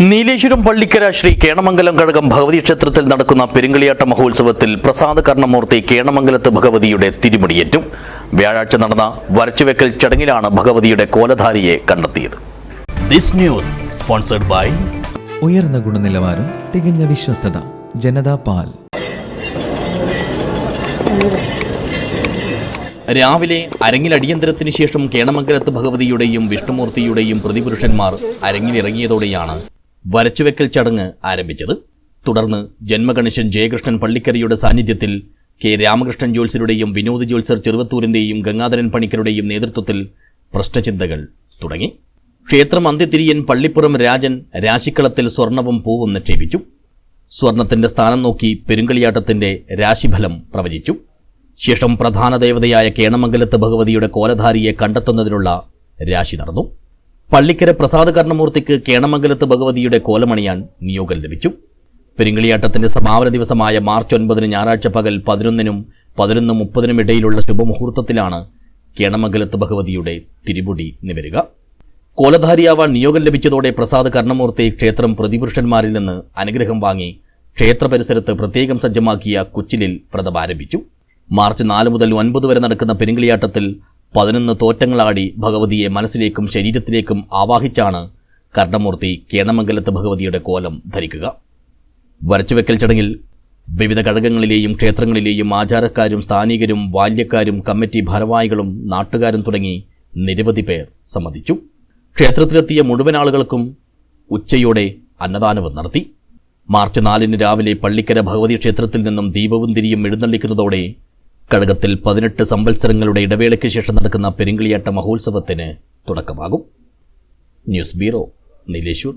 നീലേശ്വരം പള്ളിക്കര ശ്രീ കേണമംഗലം കഴകം ഭഗവതി ക്ഷേത്രത്തിൽ നടക്കുന്ന പെരുങ്കളിയാട്ട മഹോത്സവത്തിൽ പ്രസാദ കർണമൂർത്തി കേണമംഗലത്ത് ഭഗവതിയുടെ തിരുമുടിയേറ്റും. വ്യാഴാഴ്ച നടന്ന വരച്ചുവെക്കൽ ചടങ്ങിലാണ് ഭഗവതിയുടെ കോലധാരിയെ കണ്ടെത്തിയത്. ദിസ് ന്യൂസ് സ്പോൺസർഡ് ബൈ ഉയർന്ന ഗുണനിലവാരം, തികഞ്ഞ വിശ്വസ്തത, ജനതാ പാൽ. രാവിലെ അരങ്ങിൽ അടിയന്തരത്തിന് ശേഷം കേണമംഗലത്ത് ഭഗവതിയുടെയും വിഷ്ണുമൂർത്തിയുടെയും പ്രതിപുരുഷന്മാർ അരങ്ങിലിറങ്ങിയതോടെയാണ് വരച്ചുവെക്കൽ ചടങ്ങ് ആരംഭിച്ചത്. തുടർന്ന് ജന്മഗണേശൻ ജയകൃഷ്ണൻ പള്ളിക്കരയുടെ സാന്നിധ്യത്തിൽ കെ രാമകൃഷ്ണൻ ജ്യോത്സ്യരുടെയും വിനോദ് ജ്യോത്സ്യർ ചെറുവത്തൂരിന്റെയും ഗംഗാധരൻ പണിക്കരുടെയും നേതൃത്വത്തിൽ പ്രശ്നചിന്തകൾ തുടങ്ങി. ക്ഷേത്രം അന്ത്യതിരിയൻ പള്ളിപ്പുറം രാജൻ രാശിക്കളത്തിൽ സ്വർണവും പൂവും നിക്ഷേപിച്ചു. സ്വർണത്തിന്റെ സ്ഥാനം നോക്കി പെരുങ്കളിയാട്ടത്തിന്റെ രാശിഫലം പ്രവചിച്ചു. ശേഷം പ്രധാന ദേവതയായ കേണമംഗലത്ത് ഭഗവതിയുടെ കോലധാരിയെ കണ്ടെത്തുന്നതിനുള്ള രാശി നടന്നു. പള്ളിക്കര പ്രസാദ കർണമൂർത്തിക്ക് കേണമംഗലത്ത് ഭഗവതിയുടെ കോലമണിയാൻ നിയോഗം ലഭിച്ചു. പെരുങ്കളിയാട്ടത്തിന്റെ സമാപന ദിവസമായ മാർച്ച് 9 ഞായറാഴ്ച പകൽ 11-നും 11:30-നും ഇടയിലുള്ള ശുഭമുഹൂർത്തത്തിലാണ് കേണമംഗലത്ത് ഭഗവതിയുടെ തിരുമുടി നിവരുക. കോലധാരിയാവാൻ നിയോഗം ലഭിച്ചതോടെ പ്രസാദ കർണമൂർത്തി ക്ഷേത്രം പ്രതിപുരുഷന്മാരിൽ നിന്ന് അനുഗ്രഹം വാങ്ങി ക്ഷേത്ര പരിസരത്ത് പ്രത്യേകം സജ്ജമാക്കിയ കുച്ചിലിൽ വ്രതം ആരംഭിച്ചു. മാർച്ച് 4 മുതൽ 9 വരെ നടക്കുന്ന പെരുങ്കളിയാട്ടത്തിൽ 11 തോറ്റങ്ങളാടി ഭഗവതിയെ മനസ്സിലേക്കും ശരീരത്തിലേക്കും ആവാഹിച്ചാണ് കർണമൂർത്തി കേണമംഗലത്ത് ഭഗവതിയുടെ കോലം ധരിക്കുക. വരച്ചുവെക്കൽ ചടങ്ങിൽ വിവിധ കഴകങ്ങളിലെയും ക്ഷേത്രങ്ങളിലെയും ആചാരക്കാരും സ്ഥാനികരും ബാല്യക്കാരും കമ്മിറ്റി ഭാരവാഹികളും നാട്ടുകാരും തുടങ്ങി നിരവധി പേർ സംബന്ധിച്ചു. ക്ഷേത്രത്തിലെത്തിയ മുഴുവൻ ആളുകൾക്കും ഉച്ചയോടെ അന്നദാനവും നടത്തി. മാർച്ച് 4 രാവിലെ പള്ളിക്കര ഭഗവതി ക്ഷേത്രത്തിൽ നിന്നും ദീപവും തിരിയും എഴുന്നള്ളിക്കുന്നതോടെ കഴകത്തിൽ 18 സംവത്സരങ്ങളുടെ ഇടവേളയ്ക്ക് ശേഷം നടക്കുന്ന പെരുങ്കളിയാട്ട മഹോത്സവത്തിന് തുടക്കമാകും. News bureau, Nileshwar.